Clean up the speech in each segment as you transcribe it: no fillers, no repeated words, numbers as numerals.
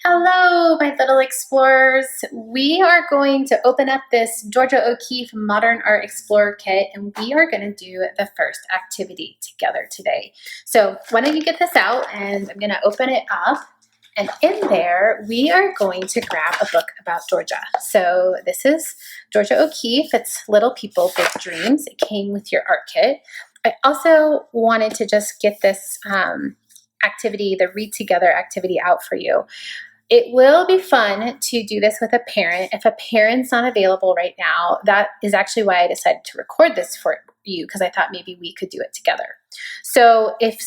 Hello, my little explorers. We are going to open up this Georgia O'Keeffe Modern Art Explorer Kit, and we are going to do the first activity together today. So why don't you get this out, and I'm going to open it up. And in there, we are going to grab a book about Georgia. So this is Georgia O'Keeffe. It's Little People, Big Dreams. It came with your art kit. I also wanted to just get this activity, the read together activity, out for you. It will be fun to do this with a parent. If a parent's not available right now, that is actually why I decided to record this for you, because I thought maybe we could do it together. So if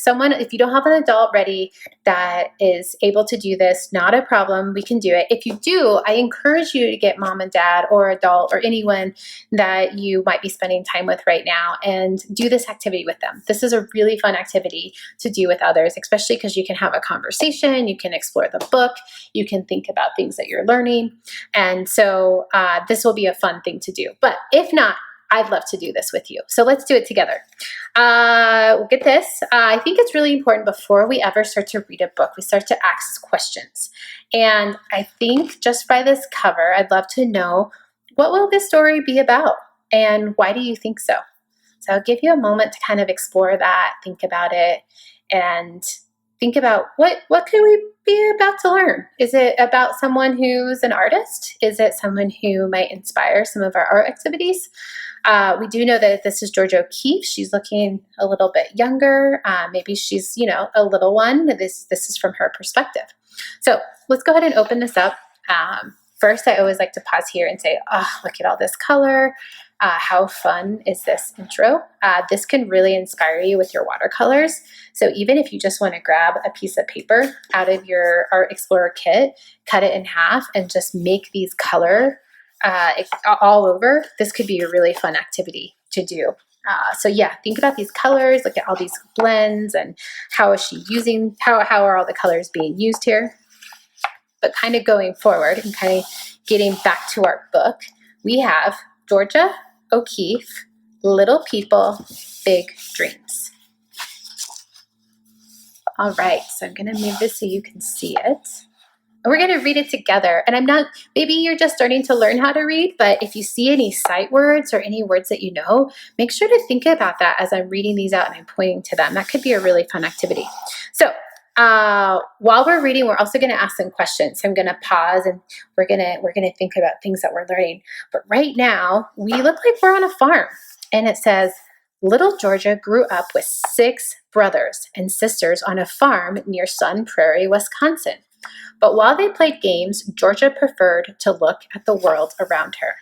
you don't have an adult ready that is able to do this, not a problem, we can do it. If you do, I encourage you to get mom and dad or adult or anyone that you might be spending time with right now and do this activity with them. This is a really fun activity to do with others, especially because you can have a conversation, you can explore the book, you can think about things that you're learning. And so this will be a fun thing to do. But if not, I'd love to do this with you. So let's do it together. We'll get this. I think it's really important before we ever start to read a book, we start to ask questions. And I think just by this cover, I'd love to know, what will this story be about? And why do you think so? So I'll give you a moment to kind of explore that, think about it, and think about what could we be about to learn? Is it about someone who's an artist? Is it someone who might inspire some of our art activities? We do know that this is Georgia O'Keeffe. She's looking a little bit younger. Maybe she's, a little one. This is from her perspective. So let's go ahead and open this up. First, I always like to pause here and say, oh, look at all this color. How fun is this intro? This can really inspire you with your watercolors. So even if you just want to grab a piece of paper out of your Art Explorer kit, cut it in half, and just make these color all over, this could be a really fun activity to do. So yeah, think about these colors, look at all these blends, and how is she using, how are all the colors being used here? But kind of going forward and kind of getting back to our book, we have Georgia O'Keeffe, Little People, Big Dreams. All right, so I'm going to move this so you can see it. And we're going to read it together. And maybe you're just starting to learn how to read, but if you see any sight words or any words that you know, make sure to think about that as I'm reading these out and I'm pointing to them. That could be a really fun activity. So while we're reading, we're also going to ask some questions. So I'm going to pause and we're going to think about things that we're learning. But right now, we look like we're on a farm. And it says, little Georgia grew up with 6 brothers and sisters on a farm near Sun Prairie, Wisconsin. But while they played games, Georgia preferred to look at the world around her.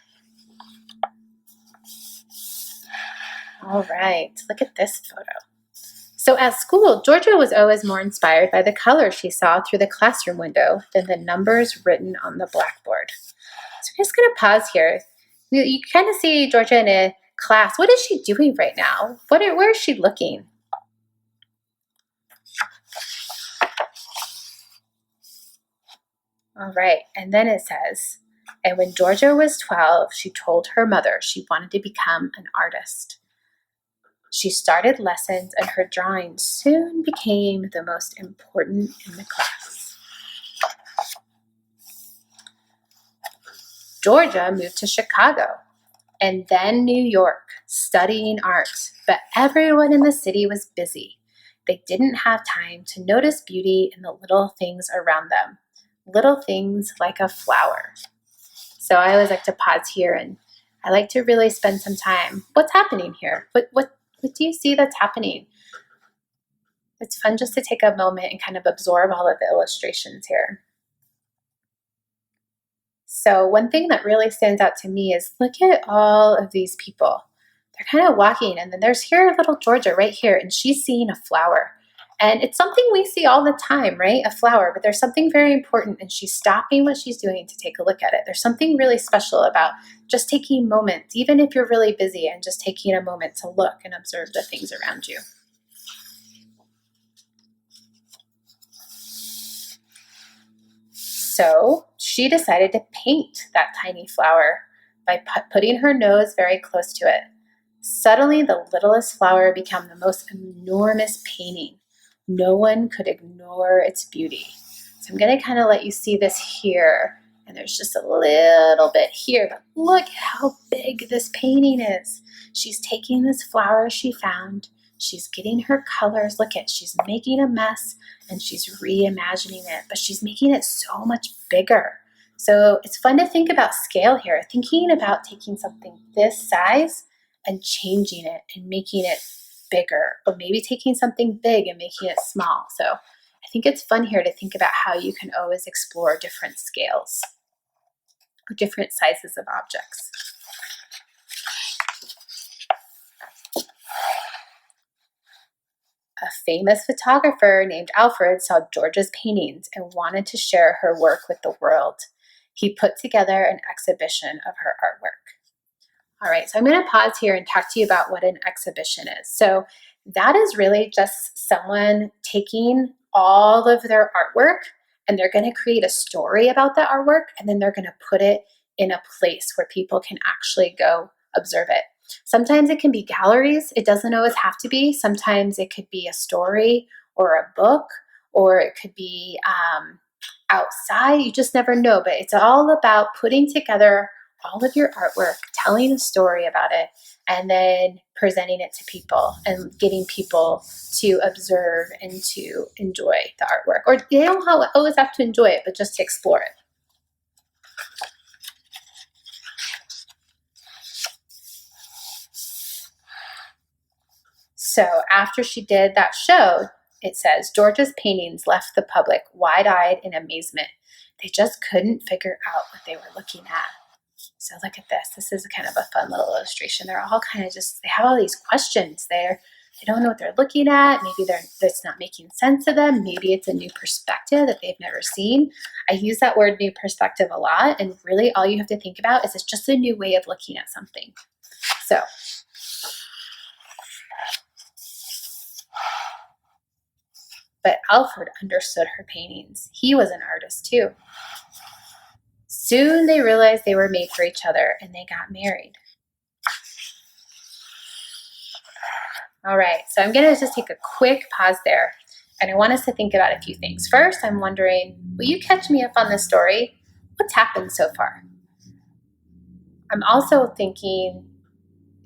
All right, look at this photo. So at school, Georgia was always more inspired by the colors she saw through the classroom window than the numbers written on the blackboard. So I'm just going to pause here. You kind of see Georgia in a class. What is she doing right now? Where is she looking? All right, and then it says, and when Georgia was 12, she told her mother she wanted to become an artist. She started lessons, and her drawing soon became the most important in the class. Georgia moved to Chicago and then New York, studying art, but everyone in the city was busy. They didn't have time to notice beauty in the little things around them, little things like a flower. So I always like to pause here, and I like to really spend some time. What's happening here? What do you see that's happening? It's fun just to take a moment and kind of absorb all of the illustrations here. So one thing that really stands out to me is look at all of these people. They're kind of walking, and then there's here little Georgia right here, and she's seeing a flower. And it's something we see all the time, right? A flower, but there's something very important, and she's stopping what she's doing to take a look at it. There's something really special about just taking moments, even if you're really busy, and just taking a moment to look and observe the things around you. So she decided to paint that tiny flower by putting her nose very close to it. Suddenly, the littlest flower became the most enormous painting. No one could ignore its beauty. So I'm going to kind of let you see this here. And there's just a little bit here, but look how big this painting is. She's taking this flower she found. She's getting her colors. Look at, she's making a mess and she's reimagining it, but she's making it so much bigger. So it's fun to think about scale here, thinking about taking something this size and changing it and making it bigger, or maybe taking something big and making it small. So I think it's fun here to think about how you can always explore different scales or different sizes of objects. A famous photographer named Alfred saw Georgia's paintings and wanted to share her work with the world. He put together an exhibition of her artwork. All right, so I'm going to pause here and talk to you about what an exhibition is. So that is really just someone taking all of their artwork and they're going to create a story about the artwork, and then they're going to put it in a place where people can actually go observe it. Sometimes it can be galleries. It doesn't always have to be. Sometimes it could be a story or a book, or it could be outside. You just never know. But it's all about putting together all of your artwork, telling a story about it, and then presenting it to people and getting people to observe and to enjoy the artwork. Or they don't always have to enjoy it, but just to explore it. So after she did that show, it says, Georgia's paintings left the public wide-eyed in amazement. They just couldn't figure out what they were looking at. So look at this. This is kind of a fun little illustration. They're all kind of just, they have all these questions there. They don't know what they're looking at. Maybe it's not making sense to them. Maybe it's a new perspective that they've never seen. I use that word new perspective a lot. And really all you have to think about is it's just a new way of looking at something. So but Alfred understood her paintings. He was an artist too. Soon they realized they were made for each other and they got married. All right, so I'm gonna just take a quick pause there, and I want us to think about a few things. First, I'm wondering, will you catch me up on this story? What's happened so far? I'm also thinking,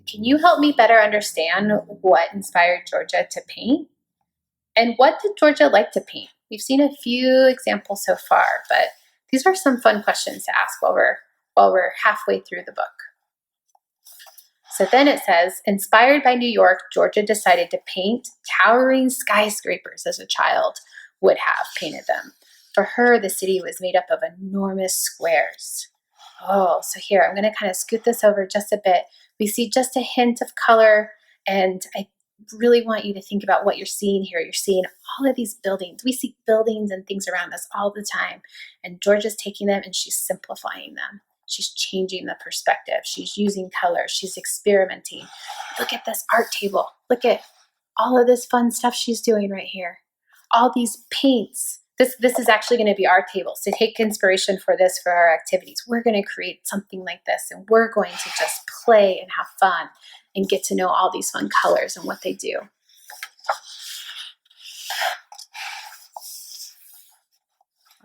can you help me better understand what inspired Georgia to paint? And what did Georgia like to paint? We've seen a few examples so far, but these are some fun questions to ask while we're halfway through the book. So then it says, inspired by New York, Georgia decided to paint towering skyscrapers as a child would have painted them. For her, the city was made up of enormous squares. Oh, so here, I'm going to kind of scoot this over just a bit. We see just a hint of color, and I really want you to think about what you're seeing here. You're seeing all of these buildings. We see buildings and things around us all the time, and Georgia's taking them and she's simplifying them. She's changing the perspective. She's using color. She's experimenting. Look at this art table. Look at all of this fun stuff she's doing right here. All these paints. This is actually going to be our table. So take inspiration for this for our activities. We're going to create something like this, and we're going to just play and have fun and get to know all these fun colors and what they do.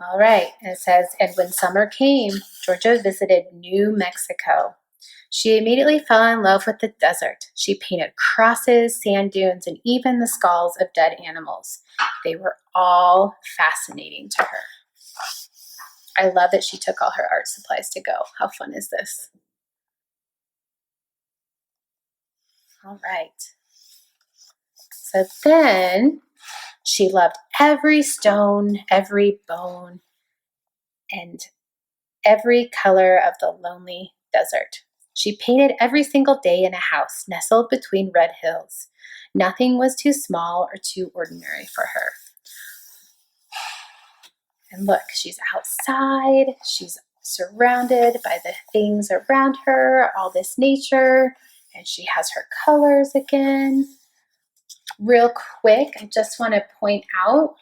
All right, and it says, and when summer came, Georgia visited New Mexico. She immediately fell in love with the desert. She painted crosses, sand dunes, and even the skulls of dead animals. They were all fascinating to her. I love that she took all her art supplies to go. How fun is this? All right. So then she loved every stone, every bone, and every color of the lonely desert. She painted every single day in a house nestled between red hills. Nothing was too small or too ordinary for her. And look, she's outside. She's surrounded by the things around her, all this nature, and she has her colors again. Real quick, I just want to point out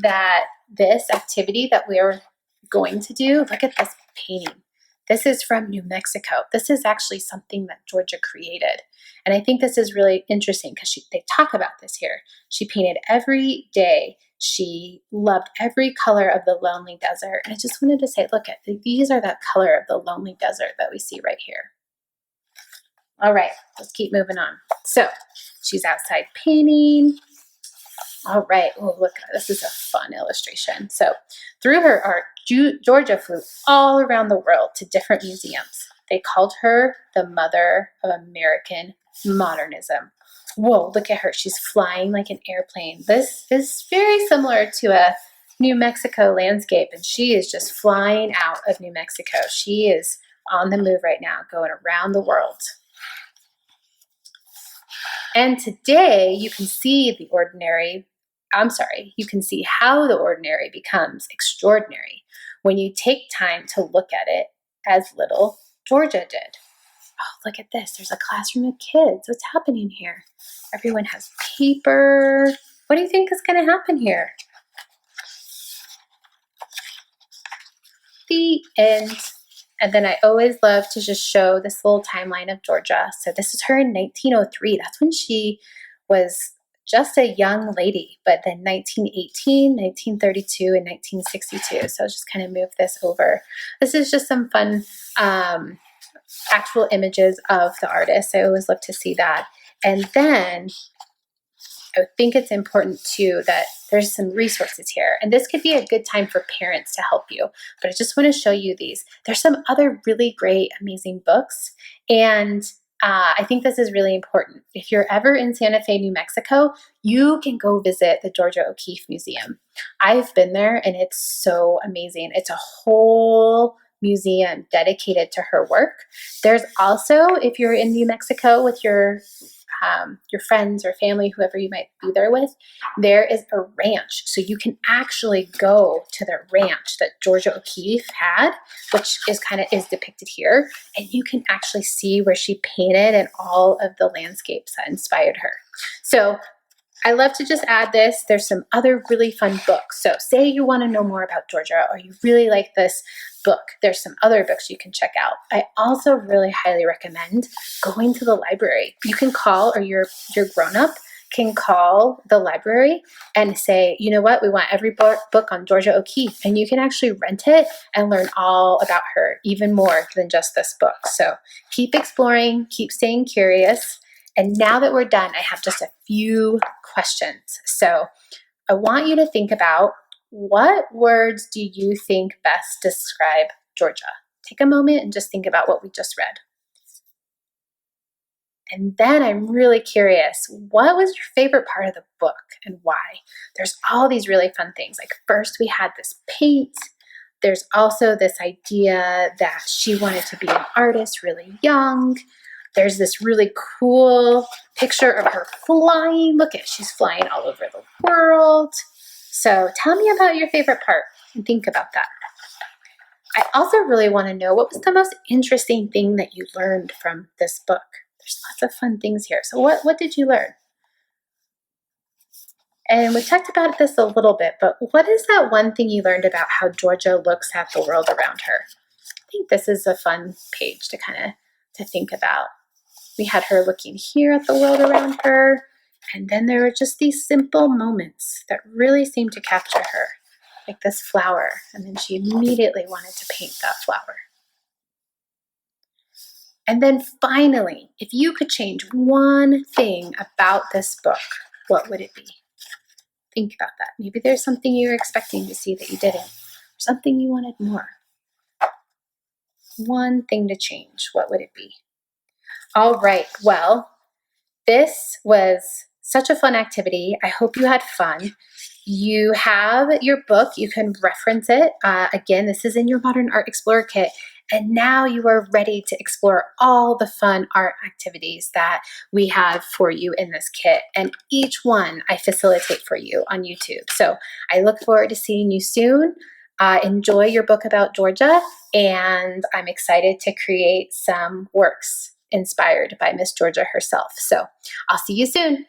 that this activity that we're going to do, look at this painting. This is from New Mexico. This is actually something that Georgia created. And I think this is really interesting because they talk about this here. She painted every day. She loved every color of the lonely desert. And I just wanted to say, look, these are that color of the lonely desert that we see right here. All right, let's keep moving on. So she's outside painting. All right. Oh, look, this is a fun illustration. So through her art, Georgia flew all around the world to different museums. They called her the mother of American modernism. Whoa, look at her. She's flying like an airplane. This is very similar to a New Mexico landscape, and she is just flying out of New Mexico. She is on the move right now, going around the world. And today you can see you can see how the ordinary becomes extraordinary when you take time to look at it as little Georgia did. Oh, look at this. There's a classroom of kids. What's happening here? Everyone has paper. What do you think is going to happen here? The end. And then I always love to just show this little timeline of Georgia. So this is her in 1903. That's when she was just a young lady. But then 1918, 1932, and 1962. So I'll just kind of move this over. This is just some fun actual images of the artist. I always love to see that. And then I think it's important too that there's some resources here. And this could be a good time for parents to help you. But I just want to show you these. There's some other really great, amazing books. And I think this is really important. If you're ever in Santa Fe, New Mexico, you can go visit the Georgia O'Keeffe Museum. I've been there and it's so amazing. It's a whole museum dedicated to her work. There's also, if you're in New Mexico with your friends or family, whoever you might be there with, there is a ranch. So you can actually go to the ranch that Georgia O'Keeffe had, which is depicted here. And you can actually see where she painted and all of the landscapes that inspired her. So I love to just add this. There's some other really fun books. So say you want to know more about Georgia or you really like this book, there's some other books you can check out. I also really highly recommend going to the library. You can call, or your grown-up can call the library and say, you know what, we want every book on Georgia O'Keeffe. And you can actually rent it and learn all about her, even more than just this book. So keep exploring, keep staying curious. And now that we're done, I have just a few questions. So I want you to think about, what words do you think best describe Georgia? Take a moment and just think about what we just read. And then I'm really curious, what was your favorite part of the book and why? There's all these really fun things. Like first we had this paint. There's also this idea that she wanted to be an artist really young. There's this really cool picture of her flying. Look at, she's flying all over the world. So tell me about your favorite part and think about that. I also really want to know, what was the most interesting thing that you learned from this book? There's lots of fun things here. So what did you learn? And we talked about this a little bit, but what is that one thing you learned about how Georgia looks at the world around her? I think this is a fun page to to think about. We had her looking here at the world around her, and then there were just these simple moments that really seemed to capture her, like this flower, and then she immediately wanted to paint that flower. And then finally, if you could change one thing about this book, what would it be? Think about that. Maybe there's something you were expecting to see that you didn't, or something you wanted more. One thing to change, what would it be? All right, well, this was such a fun activity. I hope you had fun. You have your book. You can reference it. Again, this is in your Modern Art Explorer kit. And now you are ready to explore all the fun art activities that we have for you in this kit. And each one I facilitate for you on YouTube. So I look forward to seeing you soon. Enjoy your book about Georgia. And I'm excited to create some works inspired by Miss Georgia herself. So I'll see you soon.